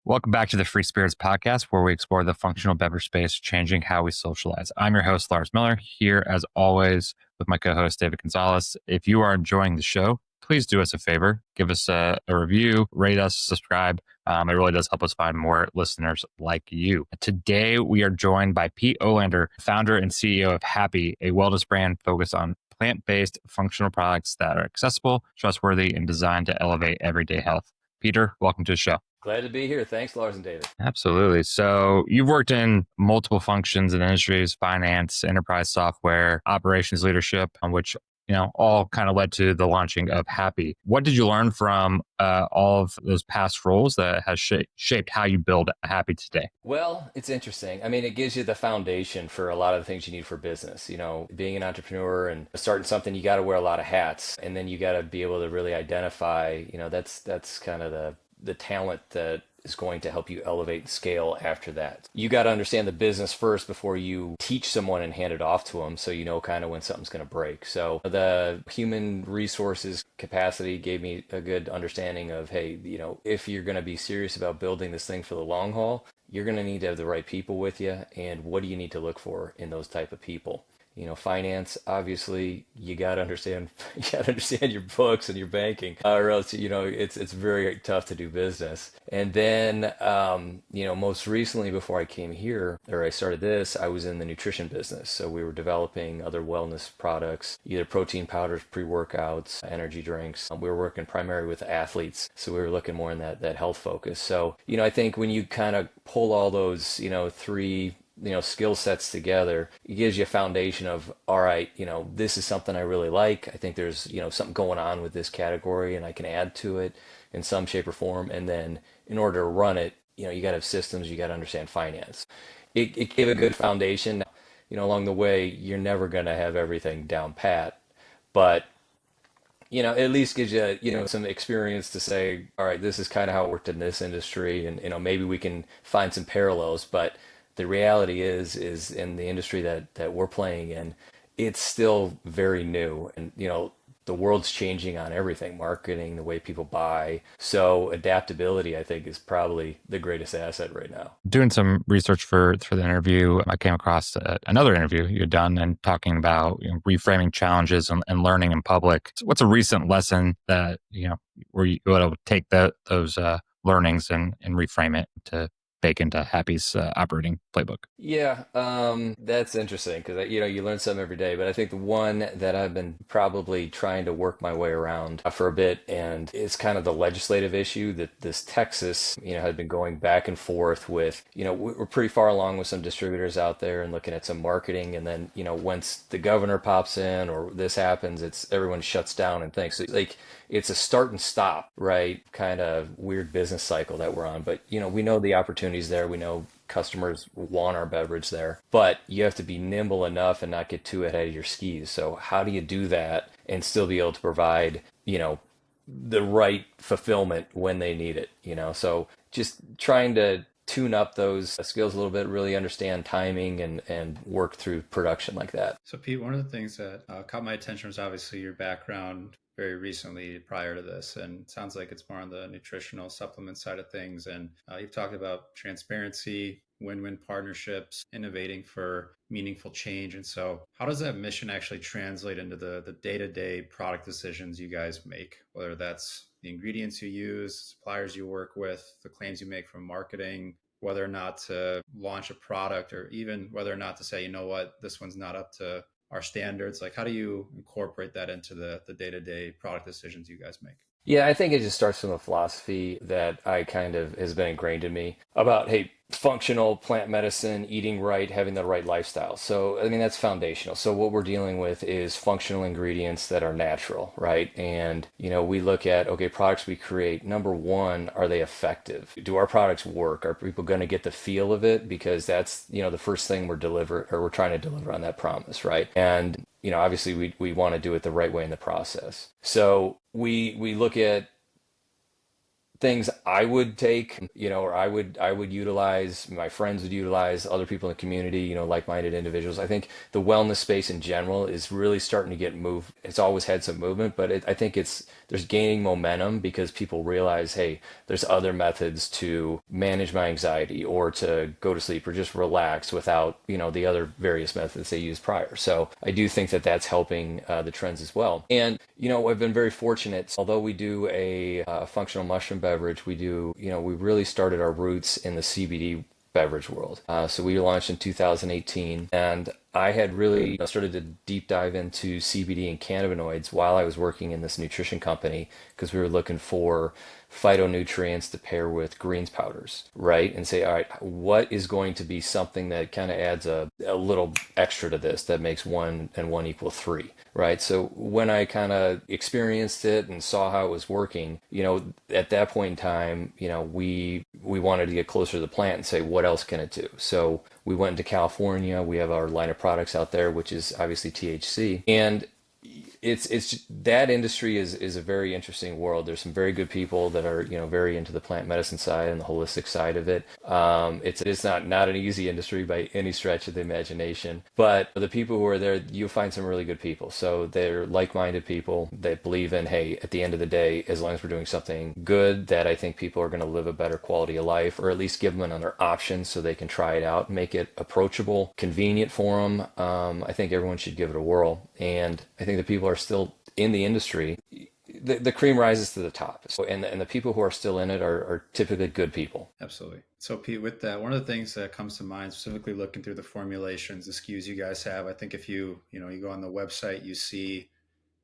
Welcome back to the Free Spirits Podcast, where we explore the functional beverage space, changing how we socialize. I'm your host, Lars Miller, here as always with my co-host, David Gonzalez. If you are enjoying the show, please do us a favor. Give us a review, rate us, subscribe. It really does help us find more listeners like you. Today, we are joined by Pete Olander, founder and CEO of Happie, a wellness brand focused on plant-based functional products that are accessible, trustworthy, and designed to elevate everyday health. Peter, welcome to the show. Glad to be here. Thanks, Lars and David. Absolutely. So you've worked in multiple functions and industries, finance, enterprise software, operations leadership, on which, all kind of led to the launching of Happie. What did you learn from all of those past roles that has shaped how you build Happie today? Well, it's interesting. I mean, it gives you the foundation for a lot of the things you need for business. Being an entrepreneur and starting something, you got to wear a lot of hats, and then you got to be able to really identify, that's kind of the talent that is going to help you elevate and scale after that. You got to understand the business first before you teach someone and hand it off to them, so you know kind of when something's going to break. So the human resources capacity gave me a good understanding of, hey, if you're going to be serious about building this thing for the long haul, you're going to need to have the right people with you, and what do you need to look for in those type of people? Finance, obviously, you got to understand, your books and your banking, or else, it's very tough to do business. And then, most recently before I came here, or I started this, I was in the nutrition business. So we were developing other wellness products, either protein powders, pre-workouts, energy drinks. We were working primarily with athletes. So we were looking more in that health focus. So, I think when you kind of pull all those, three skill sets together, it gives you a foundation of, all right, this is something I really like. I think there's, something going on with this category and I can add to it in some shape or form. And then in order to run it, you got to have systems, you got to understand finance. It gave a good foundation. Along the way, you're never going to have everything down pat, but at least gives you, some experience to say, all right, this is kind of how it worked in this industry, and maybe we can find some parallels. But the reality is in the industry that we're playing in, it's still very new, and the world's changing on everything, marketing, the way people buy. So adaptability, I think, is probably the greatest asset right now. Doing some research for the interview, I came across another interview you had done and talking about reframing challenges and learning in public. So what's a recent lesson that where you were able to take those learnings and reframe it to bake into Happie's operating playbook? Yeah, that's interesting because you learn something every day. But I think the one that I've been probably trying to work my way around for a bit, and it's kind of the legislative issue that this Texas, had been going back and forth with. We're pretty far along with some distributors out there and looking at some marketing, and then once the governor pops in or this happens, everyone shuts down and thinks like it's a start and stop, right? Kind of weird business cycle that we're on. But we know the opportunities there. We know customers want our beverage there, but you have to be nimble enough and not get too ahead of your skis. So how do you do that and still be able to provide, the right fulfillment when they need it, So just trying to tune up those skills a little bit, really understand timing and work through production like that. So, Pete, one of the things that caught my attention was obviously your background very recently prior to this, and it sounds like it's more on the nutritional supplement side of things. And you've talked about transparency, win-win partnerships, innovating for meaningful change. And so how does that mission actually translate into the day-to-day product decisions you guys make, whether that's the ingredients you use, suppliers you work with, the claims you make from marketing, whether or not to launch a product, or even whether or not to say, you know what, this one's not up to our standards? Like, how do you incorporate that into the day-to-day product decisions you guys make? Yeah, I think it just starts from a philosophy that I kind of has been ingrained in me about, hey, functional plant medicine, eating right, having the right lifestyle. So, I mean, that's foundational. So what we're dealing with is functional ingredients that are natural, right? And, we look at, okay, products we create, number one, are they effective? Do our products work? Are people going to get the feel of it? Because that's, the first thing we're trying to deliver on that promise, right? And obviously we want to do it the right way in the process. So we look at things I would take, or I would utilize, my friends would utilize, other people in the community, like-minded individuals. I think the wellness space in general is really starting to get moved. It's always had some movement, but I think there's gaining momentum because people realize, hey, there's other methods to manage my anxiety or to go to sleep or just relax without, the other various methods they used prior. So I do think that that's helping the trends as well. And, I've been very fortunate. Although we do a functional mushroom beverage, we really started our roots in the CBD beverage world. So we launched in 2018, and I had really started to deep dive into CBD and cannabinoids while I was working in this nutrition company because we were looking for phytonutrients to pair with greens powders, right? And say, all right, what is going to be something that kind of adds a little extra to this that makes 1 and 1 equal 3, right? So when I kind of experienced it and saw how it was working, at that point in time, we wanted to get closer to the plant and say, what else can it do? So we went into California. We have our line of products out there, which is obviously THC, and it's that industry is a very interesting world. There's some very good people that are very into the plant medicine side and the holistic side of it. It's not an easy industry by any stretch of the imagination, but the people who are there, you'll find some really good people. So they're like-minded people that believe in, hey, at the end of the day, as long as we're doing something good, that I think people are going to live a better quality of life, or at least give them another option so they can try it out, make it approachable, convenient for them. I think everyone should give it a whirl, and I think the people are still in the industry. The cream rises to the top. So, and the people who are still in it are typically good people. Absolutely. So Pete, with that, one of the things that comes to mind, specifically looking through the formulations, the SKUs you guys have, I think if you go on the website, you see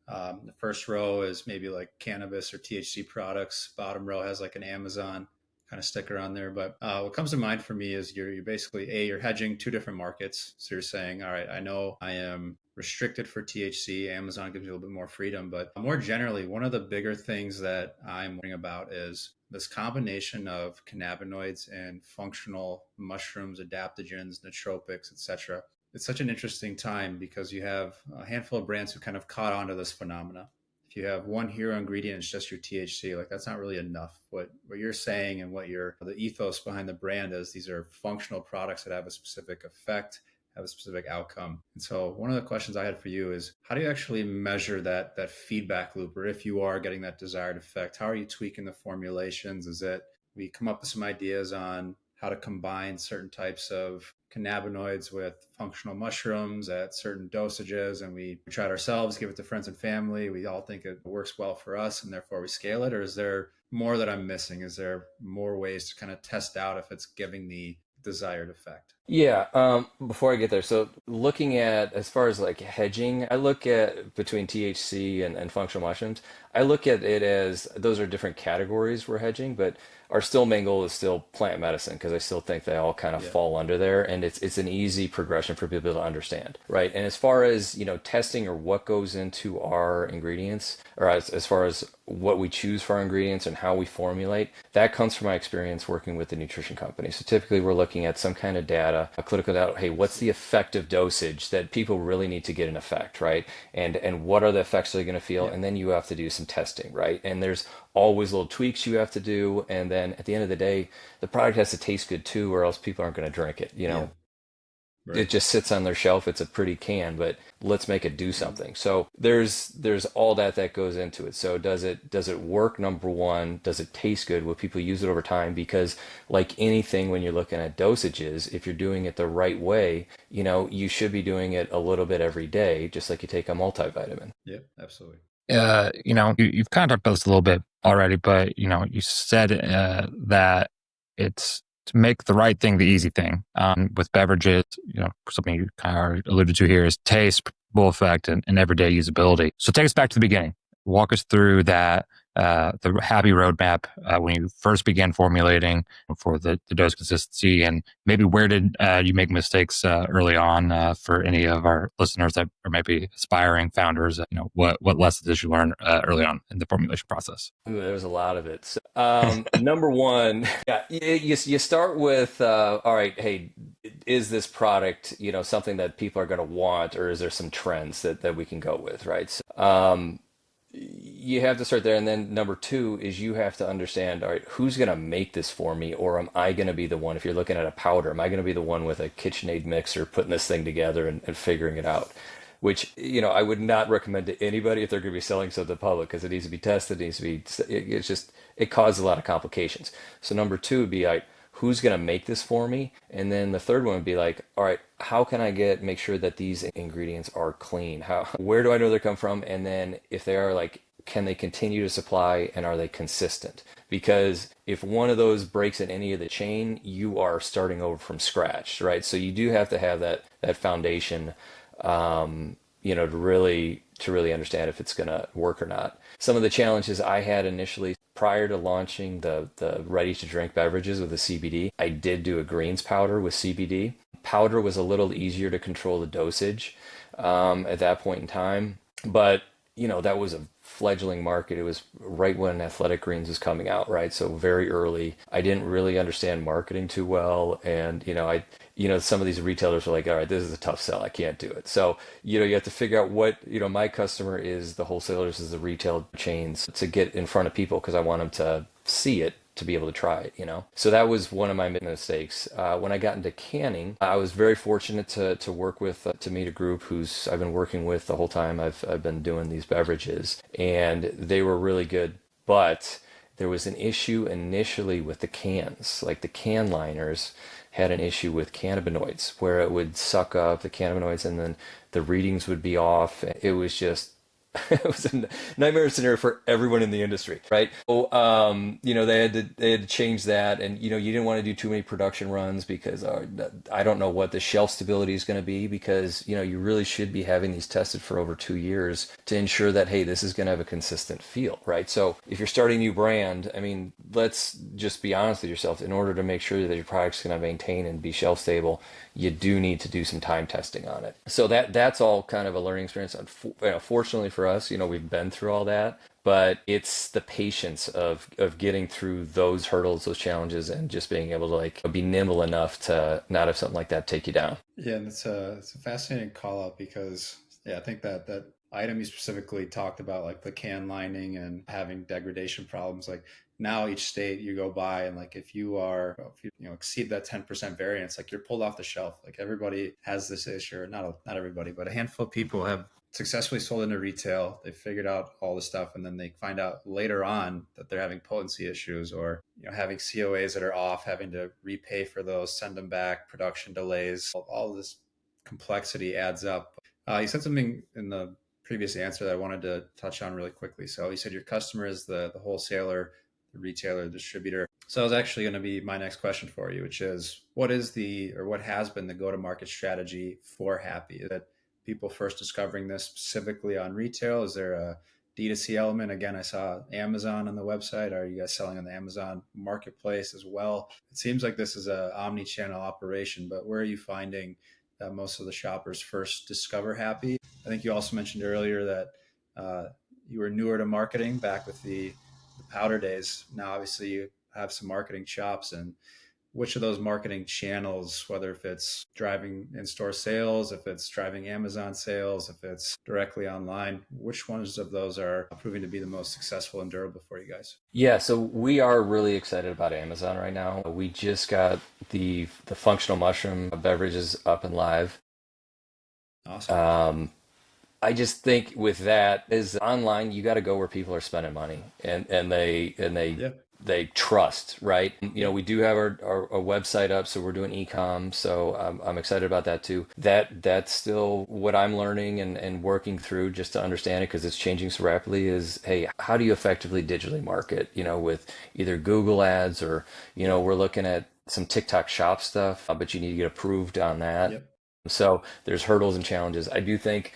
the first row is maybe like cannabis or THC products. Bottom row has like an Amazon kind of sticker on there. But what comes to mind for me is you're basically you're hedging two different markets. So you're saying, all right, I know I am restricted for THC. Amazon gives you a little bit more freedom, but more generally, one of the bigger things that I'm worrying about is this combination of cannabinoids and functional mushrooms, adaptogens, nootropics, etc. It's such an interesting time because you have a handful of brands who kind of caught on to this phenomena. If you have one hero ingredient, it's just your THC, like that's not really enough. What you're saying and the ethos behind the brand is, these are functional products that have a specific effect, have a specific outcome. And so one of the questions I had for you is, how do you actually measure that feedback loop? Or if you are getting that desired effect, how are you tweaking the formulations? Is it we come up with some ideas on how to combine certain types of cannabinoids with functional mushrooms at certain dosages, and we try it ourselves, give it to friends and family, we all think it works well for us and therefore we scale it? Or is there more that I'm missing? Is there more ways to kind of test out if it's giving the desired effect? Yeah, before I get there, so looking at as far as like hedging, I look at between THC and functional mushrooms, I look at it as those are different categories we're hedging, but our still main goal is still plant medicine because I still think they all kind of Yeah. fall under there, and it's an easy progression for people to understand, right? And as far as testing or what goes into our ingredients, or as far as what we choose for our ingredients and how we formulate, that comes from my experience working with the nutrition company. So typically we're looking at some kind of data, a clinical data, hey, what's the effective dosage that people really need to get an effect, right? And what are the effects they're going to feel? Yeah. And then you have to do some testing, right? And there's always little tweaks you have to do. And then at the end of the day, the product has to taste good too, or else people aren't going to drink it. Yeah. Right. It just sits on their shelf. It's a pretty can, but let's make it do Mhm. something. So there's all that goes into it. So does it work? Number one, does it taste good? Will people use it over time? Because like anything, when you're looking at dosages, if you're doing it the right way, you should be doing it a little bit every day, just like you take a multivitamin. Yeah, absolutely. You've kind of talked about this a little bit already, but you said that it's to make the right thing the easy thing. With beverages, something you kind of alluded to here is taste, full effect, and everyday usability. So take us back to the beginning. Walk us through that, the Happie roadmap when you first began formulating for the dose consistency, and maybe where did you make mistakes early on for any of our listeners that are maybe aspiring founders? What lessons did you learn early on in the formulation process? Ooh, there's a lot of it. So, number one, yeah, you start with, all right, hey, is this product, something that people are going to want, or is there some trends that we can go with, right? So, you have to start there. And then number two is you have to understand, all right, who's going to make this for me? Or am I going to be the one, if you're looking at a powder, am I going to be the one with a KitchenAid mixer putting this thing together and figuring it out? Which, I would not recommend to anybody if they're going to be selling something to the public because it needs to be tested, it needs to be, it's just, it causes a lot of complications. So number two would be like, who's going to make this for me? And then the third one would be like, all right, how can I make sure that these ingredients are clean? Where do I know they come from? And then if they are, like, can they continue to supply and are they consistent? Because if one of those breaks in any of the chain, you are starting over from scratch, right? So you do have to have that foundation, to really understand if it's going to work or not. Some of the challenges I had initially prior to launching the ready to drink beverages with the CBD, I did do a greens powder with CBD. Powder was a little easier to control the dosage at that point in time, but that was a fledgling market. It was right when Athletic Greens was coming out, right? So very early. I didn't really understand marketing too well, and some of these retailers were like, all right, this is a tough sell. I can't do it. So, you have to figure out what, my customer is the wholesalers, is the retail chains, to get in front of people because I want them to see it, to be able to try it. So that was one of my mistakes. When I got into canning, I was very fortunate to work with, to meet a group who's I've been working with the whole time I've been doing these beverages, and they were really good. But there was an issue initially with the cans, like the can liners had an issue with cannabinoids where it would suck up the cannabinoids and then the readings would be off. It was just it was a nightmare scenario for everyone in the industry, right? So, they had to change that, and you didn't want to do too many production runs because I don't know what the shelf stability is going to be, because you really should be having these tested for over 2 years to ensure that, hey, this is going to have a consistent feel, right? So if you're starting a new brand, I mean, let's just be honest with yourself. In order to make sure that your product's going to maintain and be shelf stable, you do need to do some time testing on it. So that's all kind of a learning experience. Fortunately for us, we've been through all that, but it's the patience of getting through those hurdles, those challenges, and just being able to, like, be nimble enough to not have something like that take you down. Yeah, and it's a fascinating call out because I think that item you specifically talked about, like the can lining and having degradation problems, like now each state you go by and like if you exceed that 10% variance, like you're pulled off the shelf. Like everybody has this issue, or not everybody, but a handful of people have successfully sold into retail. They figured out all the stuff, and then they find out later on that they're having potency issues, or having COAs that are off, having to repay for those, send them back, production delays. All this complexity adds up. You said something in the previous answer that I wanted to touch on really quickly. So you said your customer is the wholesaler, the retailer, the distributor. So that was actually going to be my next question for you, which is what has been the go-to-market strategy for Happie? Is it people first discovering this specifically on retail? Is there a D2C element? Again, I saw Amazon on the website. Are you guys selling on the Amazon marketplace as well? It seems like this is a omni-channel operation, but where are you finding that most of the shoppers first discover Happie? I think you also mentioned earlier that you were newer to marketing back with the powder days. Now, obviously, you have some marketing chops, and which of those marketing channels, whether if it's driving in-store sales, if it's driving Amazon sales, if it's directly online, which ones of those are proving to be the most successful and durable for you guys? Yeah, so we are really excited about Amazon right now. We just got the functional mushroom beverages up and live. Awesome. I just think with that is online, you got to go where people are spending money, and Yeah. they trust, right? Yeah. We do have our website up, so we're doing e-com, so I'm excited about that too. That's still what I'm learning and working through just to understand it because it's changing so rapidly. Is, hey, how do you effectively digitally market? With either Google ads or we're looking at some TikTok shop stuff, but you need to get approved on that. Yep. So there's hurdles and challenges. I do think,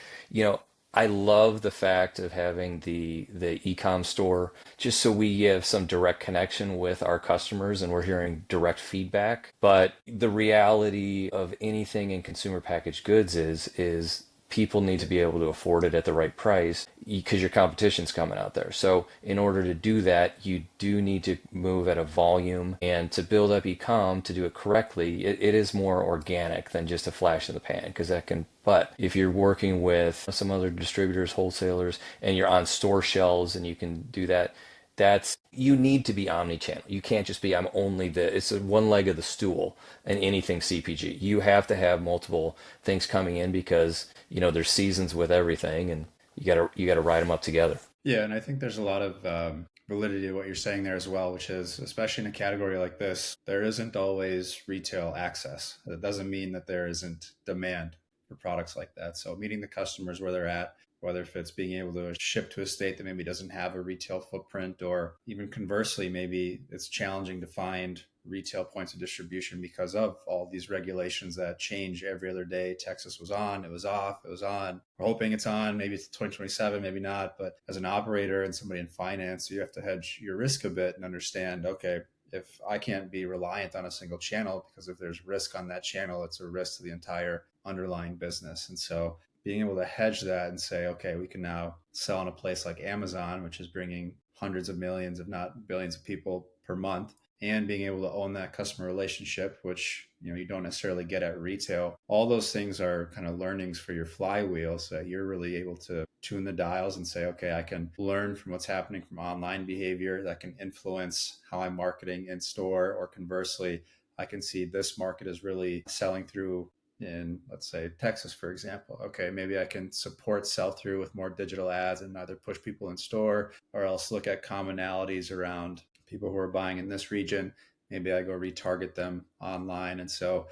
I love the fact of having the e-com store just so we have some direct connection with our customers and we're hearing direct feedback. But the reality of anything in consumer packaged goods is people need to be able to afford it at the right price because your competition's coming out there. So in order to do that, you do need to move at a volume, and to build up e-com to do it correctly, it is more organic than just a flash in the pan because that can. But if you're working with some other distributors, wholesalers, and you're on store shelves and you can do that, that's you need to be omni-channel. You can't just be I'm only the it's one leg of the stool in anything CPG. You have to have multiple things coming in because there's seasons with everything, and you gotta ride them up together. Yeah, and I think there's a lot of validity to what you're saying there as well, which is, especially in a category like this, there isn't always retail access. That doesn't mean that there isn't demand for products like that. So meeting the customers where they're at, whether if it's being able to ship to a state that maybe doesn't have a retail footprint, or even conversely, maybe it's challenging to find retail points of distribution because of all these regulations that change every other day. Texas was on, it was off, it was on. We're hoping it's on, maybe it's 2027, maybe not. But as an operator and somebody in finance, you have to hedge your risk a bit and understand, okay, if I can't be reliant on a single channel, because if there's risk on that channel, it's a risk to the entire underlying business. And so being able to hedge that and say, okay, we can now sell on a place like Amazon, which is bringing hundreds of millions, if not billions of people per month, and being able to own that customer relationship, which you don't necessarily get at retail. All those things are kind of learnings for your flywheel, so that you're really able to tune the dials and say, okay, I can learn from what's happening from online behavior that can influence how I'm marketing in store, or conversely, I can see this market is really selling through in, let's say, Texas, for example. Okay, maybe I can support sell through with more digital ads and either push people in store, or else look at commonalities around people who are buying in this region. Maybe I go retarget them online. And so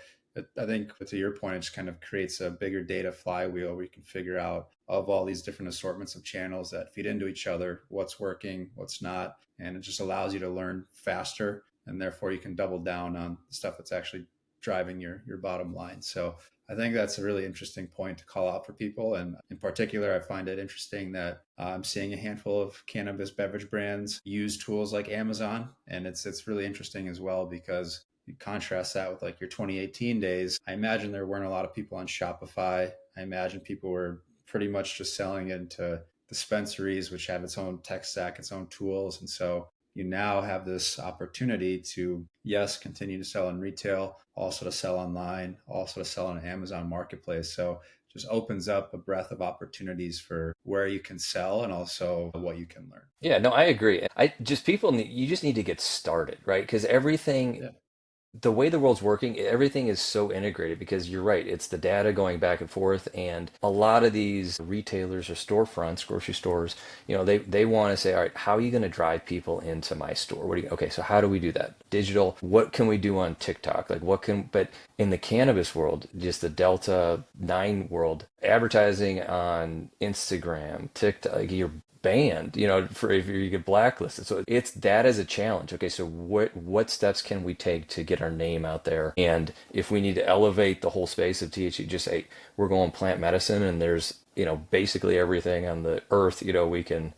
I think, to your point, it just kind of creates a bigger data flywheel where you can figure out, of all these different assortments of channels that feed into each other, what's working, what's not. And it just allows you to learn faster. And therefore, you can double down on the stuff that's actually driving your bottom line. So I think that's a really interesting point to call out for people. And in particular, I find it interesting that I'm seeing a handful of cannabis beverage brands use tools like Amazon. And it's really interesting as well, because you contrast that with like your 2018 days. I imagine there weren't a lot of people on Shopify. I imagine people were pretty much just selling into dispensaries, which have its own tech stack, its own tools. And so you now have this opportunity to, yes, continue to sell in retail, also to sell online, also to sell on an Amazon marketplace. So just opens up a breadth of opportunities for where you can sell and also what you can learn. Yeah, no, I agree. I just people need, you just need to get started, right? Because everything, Yeah. the way the world's working, everything is so integrated because you're right. It's the data going back and forth, and a lot of these retailers or storefronts, grocery stores, they want to say, all right, how are you going to drive people into my store? Okay, so how do we do that? Digital. What can we do on TikTok? But in the cannabis world, just the Delta 9 world, advertising on Instagram, TikTok, like you're banned, for if you get blacklisted. So it's that as a challenge. Okay, so what steps can we take to get our name out there? And if we need to elevate the whole space of THC, just say we're going plant medicine, and there's basically everything on the earth, we can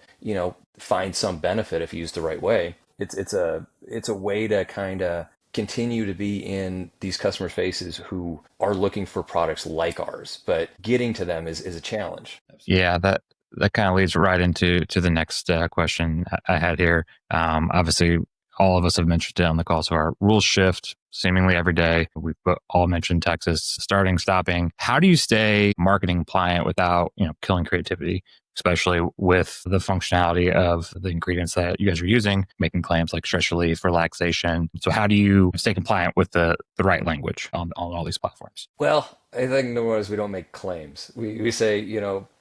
find some benefit if used the right way. It's a way to kind of continue to be in these customer faces who are looking for products like ours, but getting to them is a challenge. Absolutely. Yeah, that kind of leads right into the next question I had here. Obviously, all of us have mentioned it on the call, so our rules shift seemingly every day. We've all mentioned Texas starting, stopping. How do you stay marketing compliant without killing creativity, especially with the functionality of the ingredients that you guys are using, making claims like stress relief, relaxation? So how do you stay compliant with the right language on all these platforms? Well, I think number one is we don't make claims. We say,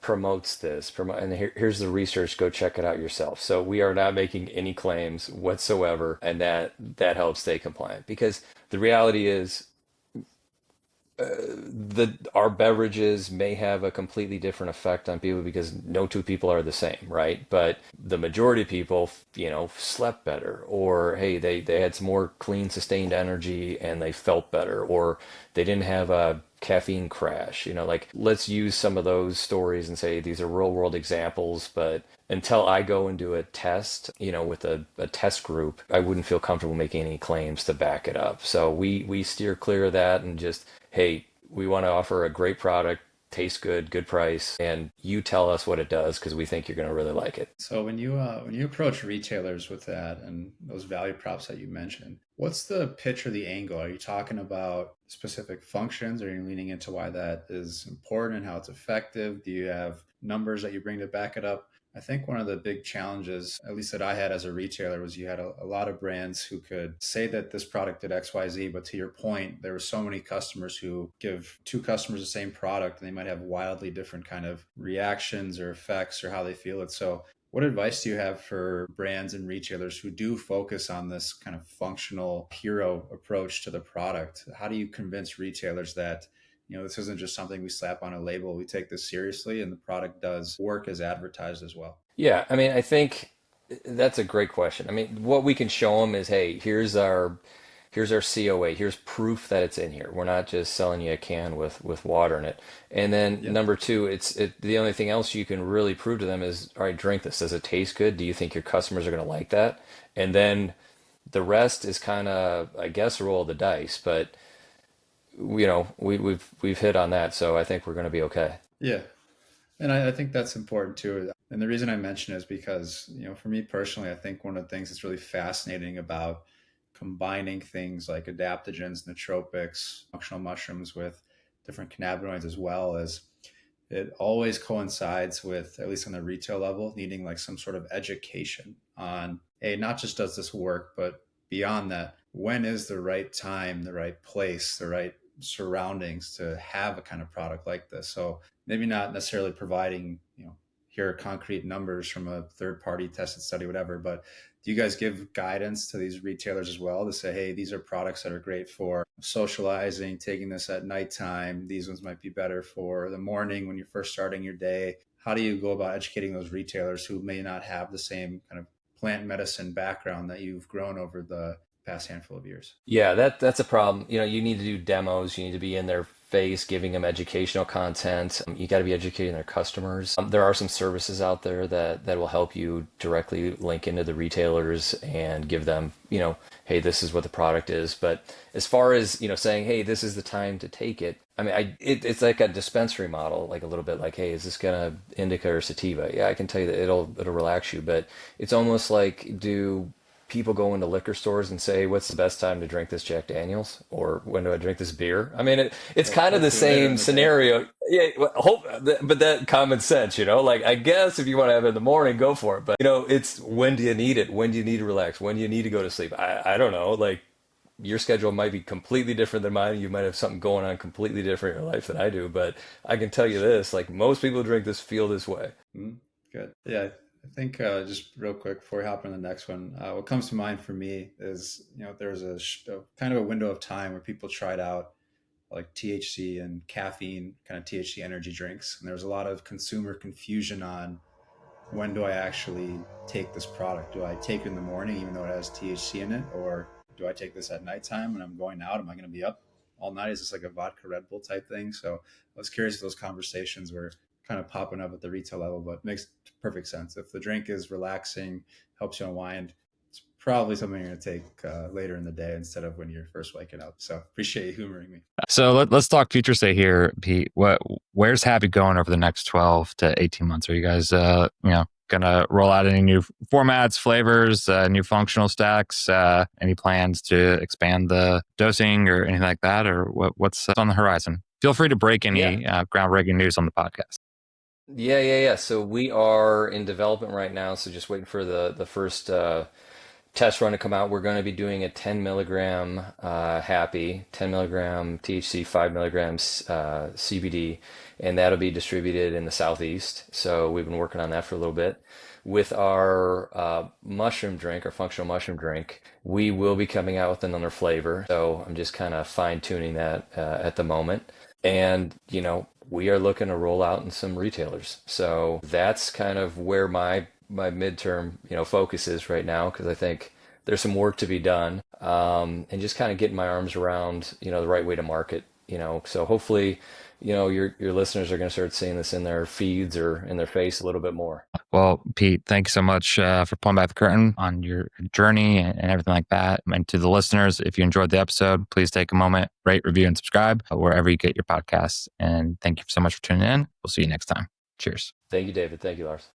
promotes this, and here's the research, go check it out yourself. So we are not making any claims whatsoever, and that helps stay compliant because the reality is our beverages may have a completely different effect on people because no two people are the same, right? But the majority of people, slept better, or hey, they had some more clean, sustained energy and they felt better, or they didn't have a caffeine crash. Like let's use some of those stories and say these are real world examples, but until I go and do a test, with a test group, I wouldn't feel comfortable making any claims to back it up. So we steer clear of that and just, hey, we want to offer a great product tastes good, good price, and you tell us what it does because we think you're going to really like it. So when you approach retailers with that and those value props that you mentioned, what's the pitch or the angle? Are you talking about specific functions? Are you leaning into why that is important and how it's effective? Do you have numbers that you bring to back it up? I think one of the big challenges, at least that I had as a retailer, was you had a lot of brands who could say that this product did XYZ, but to your point, there were so many customers who give two customers the same product and they might have wildly different kind of reactions or effects or how they feel it. So what advice do you have for brands and retailers who do focus on this kind of functional hero approach to the product? How do you convince retailers that, this isn't just something we slap on a label, we take this seriously and the product does work as advertised as well? Yeah, I mean, I think that's a great question. I mean, what we can show them is, hey, here's our COA. Here's proof that it's in here. We're not just selling you a can with water in it. And then Yeah. number two, the only thing else you can really prove to them is, all right, drink this. Does it taste good? Do you think your customers are going to like that? And then the rest is kind of, I guess, a roll of the dice. But we've hit on that, so I think we're going to be okay. Yeah. And I think that's important too. And the reason I mention it is because, for me personally, I think one of the things that's really fascinating about combining things like adaptogens, nootropics, functional mushrooms with different cannabinoids as well is it always coincides with, at least on the retail level, needing like some sort of education on, hey, not just does this work, but beyond that, when is the right time, the right place, the right surroundings to have a kind of product like this? So maybe not necessarily providing, here are concrete numbers from a third party tested study, whatever, but do you guys give guidance to these retailers as well to say, hey, these are products that are great for socializing, taking this at nighttime? These ones might be better for the morning when you're first starting your day. How do you go about educating those retailers who may not have the same kind of plant medicine background that you've grown over the past handful of years? Yeah, that's a problem. You need to do demos. You need to be in their face, giving them educational content. You got to be educating their customers. There are some services out there that will help you directly link into the retailers and give them, hey, this is what the product is. But as far as, saying, hey, this is the time to take it. I mean, it's like a dispensary model, like a little bit like, hey, is this gonna indica or sativa? Yeah, I can tell you that it'll relax you, but it's almost like, do people go into liquor stores and say, "What's the best time to drink this Jack Daniels?" or "When do I drink this beer?" I mean, it's Well, kind of the hopefully later same in the day. scenario. Yeah, well, but that common sense, like I guess if you want to have it in the morning, go for it. But it's when do you need it? When do you need to relax? When do you need to go to sleep? I don't know. Like your schedule might be completely different than mine. You might have something going on completely different in your life than I do. But I can tell you Sure. this: like most people who drink this feel this way. Mm, good. Yeah, I think just real quick before we hop on the next one, what comes to mind for me is, there was a kind of a window of time where people tried out like THC and caffeine, kind of THC energy drinks, and there was a lot of consumer confusion on when do I actually take this product? Do I take it in the morning, even though it has THC in it, or do I take this at nighttime when I'm going out? Am I going to be up all night? Is this like a vodka Red Bull type thing? So I was curious if those conversations were kind of popping up at the retail level, but it makes perfect sense. If the drink is relaxing, helps you unwind, it's probably something you're going to take later in the day instead of when you're first waking up. So appreciate you humoring me. So let's talk future state here, Pete. Where's Happy going over the next 12 to 18 months? Are you guys, gonna roll out any new formats, flavors, new functional stacks? Any plans to expand the dosing or anything like that, or what's on the horizon? Feel free to break Yeah. any groundbreaking news on the podcast. Yeah. So we are in development right now. So just waiting for the first test run to come out. We're going to be doing a 10 milligram Happy, 10 milligram THC, 5 milligrams CBD, and that'll be distributed in the Southeast. So we've been working on that for a little bit. With our mushroom drink, our functional mushroom drink, we will be coming out with another flavor. So I'm just kind of fine tuning that at the moment. And, we are looking to roll out in some retailers. So that's kind of where my midterm, focus is right now because I think there's some work to be done, and just kind of getting my arms around, the right way to market So hopefully, your listeners are going to start seeing this in their feeds or in their face a little bit more. Well, Pete, thanks so much for pulling back the curtain on your journey and everything like that. And to the listeners, if you enjoyed the episode, please take a moment, rate, review, and subscribe wherever you get your podcasts. And thank you so much for tuning in. We'll see you next time. Cheers. Thank you, David. Thank you, Lars.